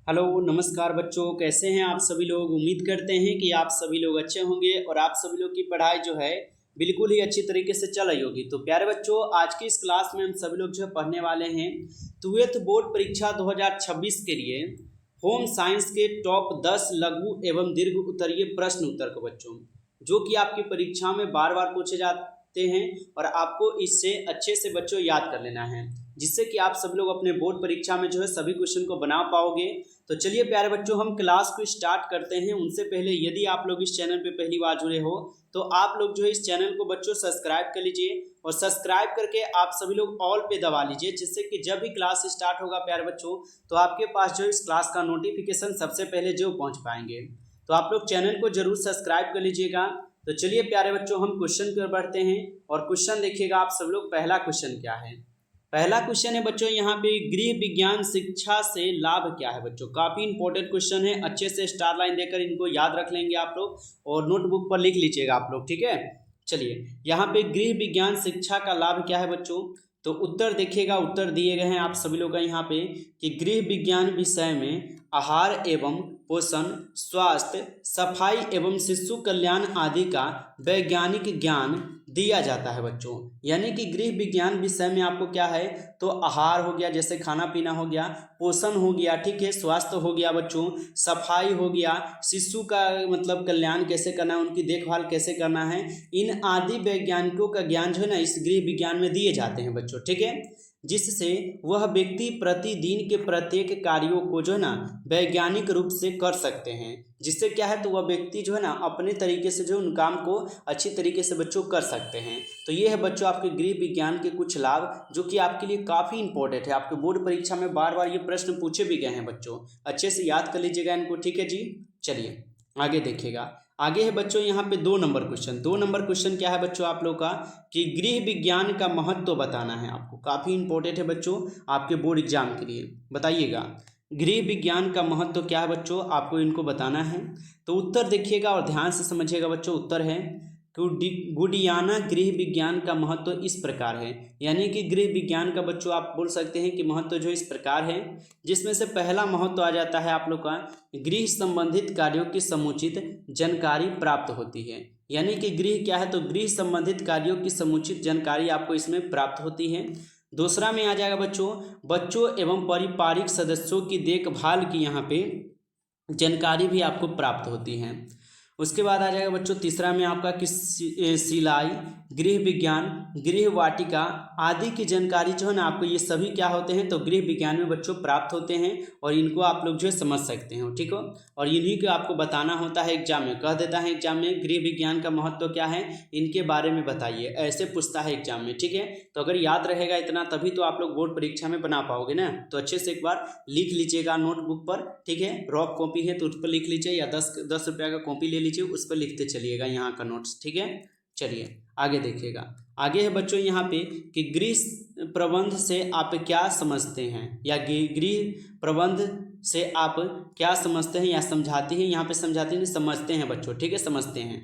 Hello नमस्कार बच्चों, कैसे हैं आप सभी लोग। उम्मीद करते हैं कि आप सभी लोग अच्छे होंगे और आप सभी लोग की पढ़ाई जो है बिल्कुल ही अच्छी तरीके से चल रही होगी। तो प्यारे बच्चों, आज की इस क्लास में हम सभी लोग जो है पढ़ने वाले हैं 12th बोर्ड परीक्षा 2026 के लिए होम साइंस के टॉप 10 लघु एवं दीर्घ उत्तरीय प्रश्न उत्तर को बच्चों, जो कि आपकी परीक्षा में बार बार पूछे जाते हैं और आपको इससे अच्छे से बच्चों याद कर लेना है, जिससे कि आप सब लोग अपने बोर्ड परीक्षा में जो है सभी क्वेश्चन को बना पाओगे। तो चलिए प्यारे बच्चों, हम क्लास को स्टार्ट करते हैं। उनसे पहले यदि आप लोग इस चैनल पे पहली बार जुड़े हो तो आप लोग जो है इस चैनल को बच्चों सब्सक्राइब कर लीजिए और सब्सक्राइब करके आप सभी लोग ऑल पे दबा लीजिए, जिससे कि जब भी क्लास स्टार्ट होगा प्यारे बच्चों तो आपके पास जो इस क्लास का नोटिफिकेशन सबसे पहले जो पहुँच पाएंगे। तो आप लोग चैनल को जरूर सब्सक्राइब कर लीजिएगा। तो चलिए प्यारे बच्चों, हम क्वेश्चन की ओर बढ़ते हैं और क्वेश्चन देखिएगा आप सब लोग। पहला क्वेश्चन क्या है? पहला क्वेश्चन है बच्चों यहाँ पे, गृह विज्ञान शिक्षा से लाभ क्या है बच्चों। काफी इंपॉर्टेंट क्वेश्चन है, अच्छे से स्टार लाइन देकर इनको याद रख लेंगे आप लोग और नोटबुक पर लिख लीजिएगा आप लोग, ठीक है। चलिए, यहाँ पे गृह विज्ञान शिक्षा का लाभ क्या है बच्चों, तो उत्तर देखिएगा। उत्तर दिए गए हैं आप सभी लोग का यहाँ पे कि गृह विज्ञान विषय में आहार एवं पोषण, स्वास्थ्य, सफाई एवं शिशु कल्याण आदि का वैज्ञानिक ज्ञान दिया जाता है बच्चों। यानी कि गृह विज्ञान विषय में आपको क्या है, तो आहार हो गया, जैसे खाना पीना हो गया, पोषण हो गया, ठीक है, स्वास्थ्य हो गया बच्चों, सफाई हो गया, शिशु का मतलब कल्याण कैसे करना है, उनकी देखभाल कैसे करना है, इन आदि वैज्ञानिकों का ज्ञान जो है ना इस गृह विज्ञान में दिए जाते हैं बच्चों, ठीक है। जिससे वह व्यक्ति प्रतिदिन के प्रत्येक कार्यों को जो है ना वैज्ञानिक रूप से कर सकते हैं। जिससे क्या है, तो वह व्यक्ति जो है ना अपने तरीके से जो उन काम को अच्छी तरीके से बच्चों कर सकते हैं। तो ये है बच्चों आपके गृह विज्ञान के कुछ लाभ, जो कि आपके लिए काफ़ी इंपॉर्टेंट है। आपके बोर्ड परीक्षा में बार बार ये प्रश्न पूछे भी गए हैं बच्चों, अच्छे से याद कर लीजिएगा इनको, ठीक है जी। चलिए आगे देखिएगा। आगे है बच्चों यहाँ पे 2 नंबर क्वेश्चन। 2 नंबर क्वेश्चन क्या है बच्चों आप लोग का, कि गृह विज्ञान का महत्व बताना है आपको। काफ़ी इंपॉर्टेंट है बच्चों आपके बोर्ड एग्जाम के लिए, बताइएगा गृह विज्ञान का महत्व क्या है बच्चों, आपको इनको बताना है। तो उत्तर देखिएगा और ध्यान से समझिएगा बच्चों। उत्तर है गुडियाना गृह विज्ञान का महत्व इस प्रकार है। यानी कि गृह विज्ञान का बच्चों आप बोल सकते हैं कि महत्व जो इस प्रकार है, जिसमें से पहला महत्व आ जाता है आप लोग का, गृह संबंधित कार्यों की समुचित जानकारी प्राप्त होती है। यानी कि गृह क्या है, तो गृह संबंधित कार्यों की समुचित जानकारी आपको इसमें प्राप्त होती है। दूसरा में आ जाएगा बच्चों एवं पारिवारिक सदस्यों की देखभाल की यहाँ पे जानकारी भी आपको प्राप्त होती है। उसके बाद आ जाएगा बच्चों तीसरा में आपका कि सिलाई, गृह विज्ञान, गृह वाटिका आदि की जानकारी जो है ना आपको, ये सभी क्या होते हैं, तो गृह विज्ञान में बच्चों प्राप्त होते हैं और इनको आप लोग जो है समझ सकते हो, ठीक हो। और इन्हीं को आपको बताना होता है एग्जाम में, कह देता है एग्जाम में गृह विज्ञान का महत्व क्या है, इनके बारे में बताइए, ऐसे पूछता है एग्जाम में, ठीक है। तो अगर याद रहेगा इतना तभी तो आप लोग बोर्ड परीक्षा में बना पाओगे ना। तो अच्छे से एक बार लिख लीजिएगा नोटबुक पर, ठीक है। रॉफ कॉपी है तो उस पर लिख लीजिए, या 10 रुपये का कॉपी ले लीजिए, उस पर लिखते चलिएगा यहाँ का नोट्स, ठीक है। चलिए आगे देखिएगा। आगे है बच्चों यहाँ पे कि गृह प्रबंध से आप क्या समझते हैं, या गृह प्रबंध से आप क्या समझते हैं या समझाते हैं। यहाँ पे समझाते हैं, समझते हैं बच्चों, ठीक है, समझते हैं।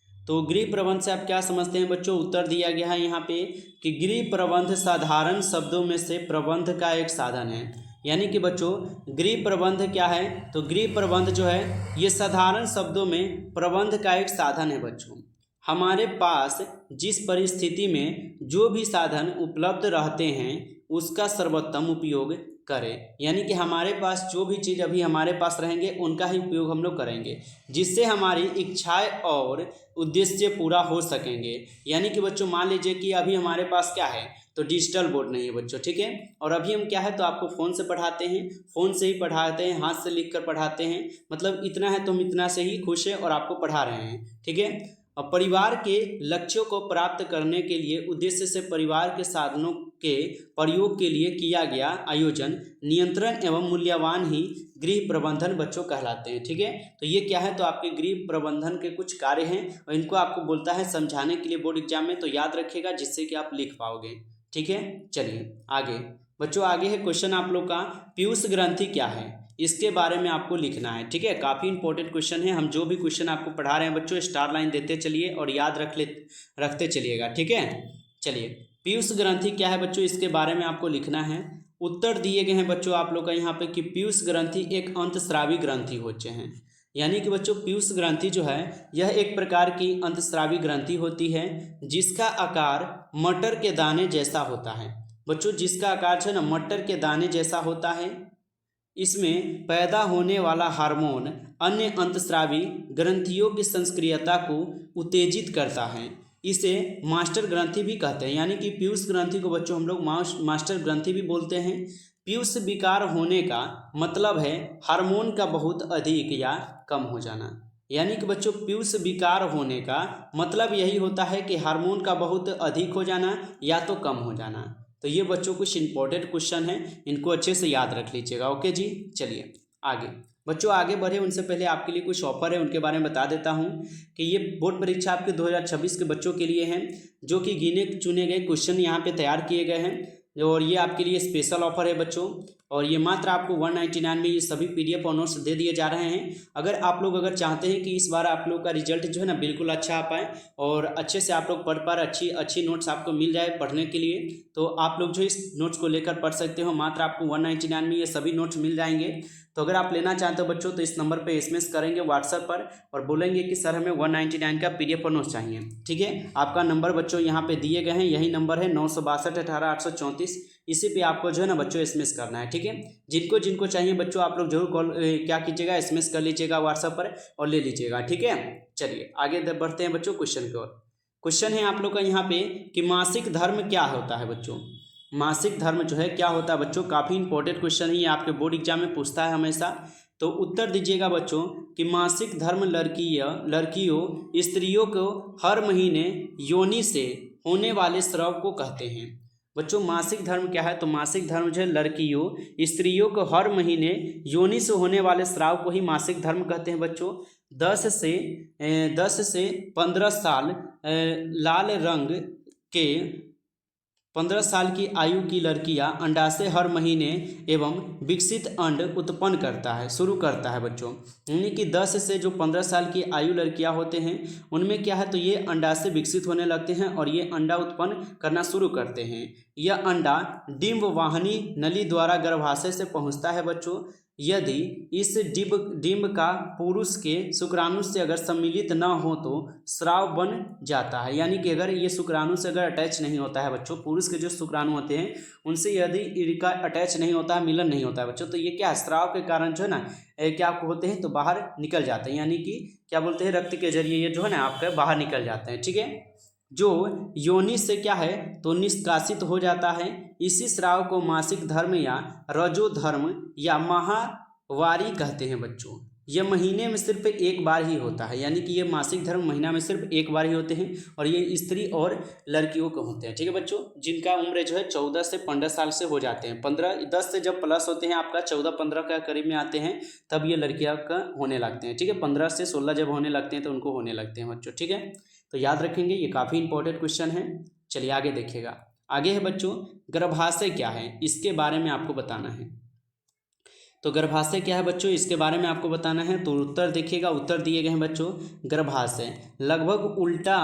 तो गृह प्रबंध से आप क्या समझते हैं बच्चों, उत्तर दिया गया है यहाँ पे कि गृह प्रबंध साधारण शब्दों में से प्रबंध का एक साधन है। यानी कि बच्चों गृह प्रबंध क्या है, तो गृह प्रबंध जो है ये साधारण शब्दों में प्रबंध का एक साधन है बच्चों। हमारे पास जिस परिस्थिति में जो भी साधन उपलब्ध रहते हैं उसका सर्वोत्तम उपयोग करें। यानी कि हमारे पास जो भी चीज़ अभी हमारे पास रहेंगे उनका ही उपयोग हम लोग करेंगे, जिससे हमारी इच्छाएं और उद्देश्य पूरा हो सकेंगे। यानी कि बच्चों मान लीजिए कि अभी हमारे पास क्या है, तो डिजिटल बोर्ड नहीं है बच्चों, ठीक है। और अभी हम क्या है, तो आपको फ़ोन से पढ़ाते हैं, फ़ोन से ही पढ़ाते हैं, हाथ से लिख कर पढ़ाते हैं। मतलब इतना है तो हम इतना से ही खुश हैं और आपको पढ़ा रहे हैं, ठीक है। और परिवार के लक्ष्यों को प्राप्त करने के लिए उद्देश्य से परिवार के साधनों के प्रयोग के लिए किया गया आयोजन, नियंत्रण एवं मूल्यवान ही गृह प्रबंधन बच्चों कहलाते हैं, ठीक है। तो ये क्या है, तो आपके गृह प्रबंधन के कुछ कार्य हैं और इनको आपको बोलता है समझाने के लिए बोर्ड एग्जाम में, तो याद रखिएगा जिससे कि आप लिख पाओगे, ठीक है। चलिए आगे बच्चों, आगे है क्वेश्चन आप लोग का, पीयूष ग्रंथि क्या है, इसके बारे में आपको लिखना है, ठीक है। काफ़ी इंपॉर्टेंट क्वेश्चन है, हम जो भी क्वेश्चन आपको पढ़ा रहे हैं बच्चों स्टार लाइन देते चलिए और याद रखते चलिएगा, ठीक है। चलिए पीयूष ग्रंथि क्या है बच्चों, इसके बारे में आपको लिखना है। उत्तर दिए गए हैं बच्चों आप लोग का यहाँ पे कि पीयूष ग्रंथि एक अंतस्रावी ग्रंथि होते हैं। यानी कि बच्चों पीयूष ग्रंथि जो है यह एक प्रकार की अंतस्रावी ग्रंथि होती है जिसका आकार मटर के दाने जैसा होता है। बच्चों जिसका आकार जो है ना मटर के दाने जैसा होता है। इसमें पैदा होने वाला हार्मोन अन्य अंतस्रावी ग्रंथियों की संक्रियता को उत्तेजित करता है। इसे मास्टर ग्रंथि भी कहते हैं। यानी कि पीयूष ग्रंथि को बच्चों हम लोग मास्टर ग्रंथि भी बोलते हैं। पीयूष विकार होने का मतलब है हार्मोन का बहुत अधिक या कम हो जाना। यानी कि बच्चों पीयूष विकार होने का मतलब यही होता है कि हार्मोन का बहुत अधिक हो जाना या तो कम हो जाना। तो ये बच्चों कुछ इंपॉर्टेंट क्वेश्चन है, इनको अच्छे से याद रख लीजिएगा। ओके जी, चलिए आगे बच्चों आगे बढ़े उनसे पहले आपके लिए कुछ ऑफर है उनके बारे में बता देता हूं कि ये बोर्ड परीक्षा आपके 2026 के बच्चों के लिए है, जो कि गिने चुने गए क्वेश्चन यहाँ पे तैयार किए गए हैं और ये आपके लिए स्पेशल ऑफर है बच्चों। और ये मात्र आपको 199 में ये सभी PDF और नोट्स दे दिए जा रहे हैं। अगर आप लोग चाहते हैं कि इस बार आप लोग का रिजल्ट जो है ना बिल्कुल अच्छा आ पाए और अच्छे से आप लोग पढ़ पाए, अच्छी नोट्स आपको मिल जाए पढ़ने के लिए, तो आप लोग जो इस नोट्स को लेकर पढ़ सकते हो। मात्र आपको 199 में ये सभी नोट्स मिल जाएंगे। तो अगर आप लेना चाहते हो बच्चों तो इस नंबर पे SMS करेंगे व्हाट्सएप पर और बोलेंगे कि सर हमें 199 का PDF और नोट्स चाहिए। ठीक है, आपका नंबर बच्चों यहाँ पे दिए गए हैं, यही नंबर है 96218 इसी पे आपको जो है ना बच्चों SMS करना है। ठीक है, जिनको चाहिए बच्चों आप लोग जरूर कॉल क्या कीजिएगा SMS कर लीजिएगा व्हाट्सएप पर और ले लीजिएगा। ठीक है, चलिए आगे बढ़ते हैं बच्चों क्वेश्चन की ओर। क्वेश्चन है आप लोग का यहाँ पे कि मासिक धर्म क्या होता है बच्चों। मासिक धर्म जो है क्या होता है बच्चों, काफ़ी इंपॉर्टेंट क्वेश्चन है, ये आपके बोर्ड एग्जाम में पूछता है हमेशा। तो उत्तर दीजिएगा बच्चों कि मासिक धर्म लड़कियों स्त्रियों को हर महीने योनि से होने वाले स्राव को कहते हैं। बच्चों मासिक धर्म क्या है, तो मासिक धर्म जो है लड़कियों स्त्रियों को हर महीने योनि से होने वाले स्राव को ही मासिक धर्म कहते हैं बच्चों। 10 से 15 साल लाल रंग के 15 साल की आयु की लड़कियां अंडाशय हर महीने एवं विकसित अंड उत्पन्न शुरू करता है बच्चों। यानी कि 10 से जो 15 साल की आयु लड़कियां होते हैं उनमें क्या है, तो ये अंडाशय विकसित होने लगते हैं और ये अंडा उत्पन्न करना शुरू करते हैं। यह अंडा डिंब वाहिनी नली द्वारा गर्भाशय से पहुंचता है बच्चों। यदि इस डिंब का पुरुष के शुक्राणु से अगर सम्मिलित न हो तो स्राव बन जाता है। यानी कि अगर ये शुक्राणु से अगर अटैच नहीं होता है बच्चों, पुरुष के जो शुक्राणु होते हैं उनसे यदि इनका अटैच नहीं होता है, मिलन नहीं होता है बच्चों, तो ये क्या है, स्राव के कारण जो है ना क्या होते हैं, तो बाहर निकल जाते हैं। यानी कि क्या बोलते हैं, रक्त के जरिए ये जो है ना आपके बाहर निकल जाते हैं। ठीक है, जो योनि से क्या है तो निष्कासित हो जाता है। इसी स्राव को मासिक धर्म या रजोधर्म या माहवारी कहते हैं बच्चों। यह महीने में सिर्फ एक बार ही होता है। यानी कि ये मासिक धर्म महीना में सिर्फ एक बार ही होते हैं और ये स्त्री और लड़कियों को होते हैं। ठीक है बच्चों, जिनका उम्र जो है 14 से 15 साल से हो जाते हैं। 10 से जब प्लस होते हैं आपका 14-15 का करीब में आते हैं तब ये लड़कियां का होने लगते हैं। ठीक है, 15 से 16 जब होने लगते हैं तो उनको होने लगते हैं बच्चों। ठीक है, तो याद रखेंगे, ये काफ़ी इंपॉर्टेंट क्वेश्चन है। चलिए आगे देखिएगा। आगे है बच्चों गर्भाशय क्या है, इसके बारे में आपको बताना है। तो गर्भाशय क्या है बच्चों, इसके बारे में आपको बताना है। तो उत्तर देखिएगा, उत्तर दिए गए हैं बच्चों। गर्भाशय लगभग उल्टा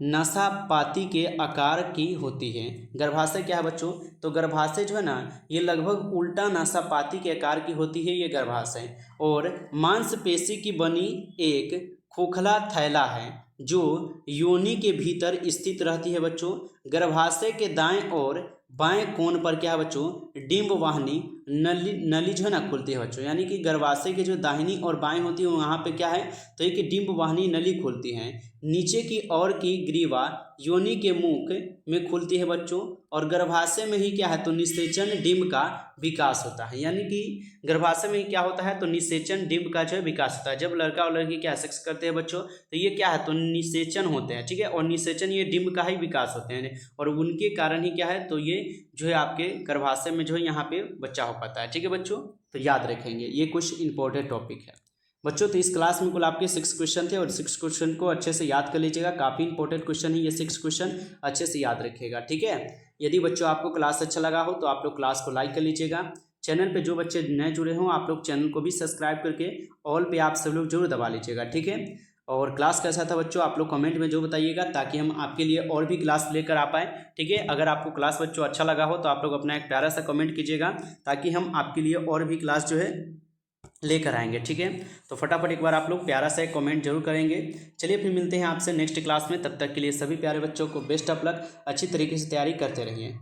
नासापाती के आकार की होती है। गर्भाशय क्या है बच्चों, तो गर्भाशय जो है ना ये लगभग उल्टा नासापाती के आकार की होती है ये गर्भाशय, और मांसपेशी की बनी एक खोखला थैला है जो योनि के भीतर स्थित रहती है बच्चों। गर्भाशय के दाएं और बाएं कोण पर क्या है बच्चों, डिंब वाहिनी नली जो है ना खुलती है बच्चों। यानी कि गर्भाशय के जो दाहिनी और बाएं होती है वहाँ पे क्या है, तो एक डिंब वाहिनी नली खुलती है। नीचे की ओर की ग्रीवा योनि के मुख में खुलती है बच्चों, और गर्भाशय में ही क्या है, तो निषेचन डिंब का विकास होता है। यानी कि गर्भाशय में क्या होता है, तो निषेचन डिंब का जो है विकास होता है। जब लड़का और लड़की क्या सेक्स करते हैं बच्चों, तो ये क्या है, तो निषेचन होते हैं। ठीक है, और निषेचन ये डिंब का ही विकास होते हैं और उनके कारण ही क्या है, तो ये जो है आपके गर्भाशय में जो है यहाँ पे बच्चा हो पाता है। ठीक है बच्चों, तो याद रखेंगे, ये कुछ इंपॉर्टेंट टॉपिक है बच्चों। तो इस क्लास में कुल आपके 6 क्वेश्चन थे और 6 क्वेश्चन को अच्छे से याद कर लीजिएगा। काफ़ी इंपॉर्टेंट क्वेश्चन है ये 6 क्वेश्चन, अच्छे से याद रखिएगा। ठीक है, यदि बच्चों आपको क्लास अच्छा लगा हो तो आप लोग क्लास को लाइक कर लीजिएगा। चैनल पे जो बच्चे नए जुड़े हों आप लोग चैनल को भी सब्सक्राइब करके ऑल पे आप सब लोग जरूर दबा लीजिएगा। ठीक है, और क्लास कैसा था बच्चों आप लोग कमेंट में जो बताइएगा, ताकि हम आपके लिए और भी क्लास लेकर आ पाएँ। ठीक है, अगर आपको क्लास बच्चों अच्छा लगा हो तो आप लोग अपना एक प्यारा सा कमेंट कीजिएगा, ताकि हम आपके लिए और भी क्लास जो है लेकर आएंगे। ठीक है, तो फटाफट एक बार आप लोग प्यारा सा एक कमेंट जरूर करेंगे। चलिए फिर मिलते हैं आपसे नेक्स्ट क्लास में, तब तक के लिए सभी प्यारे बच्चों को बेस्ट ऑफ लक, अच्छी तरीके से तैयारी करते रहिए।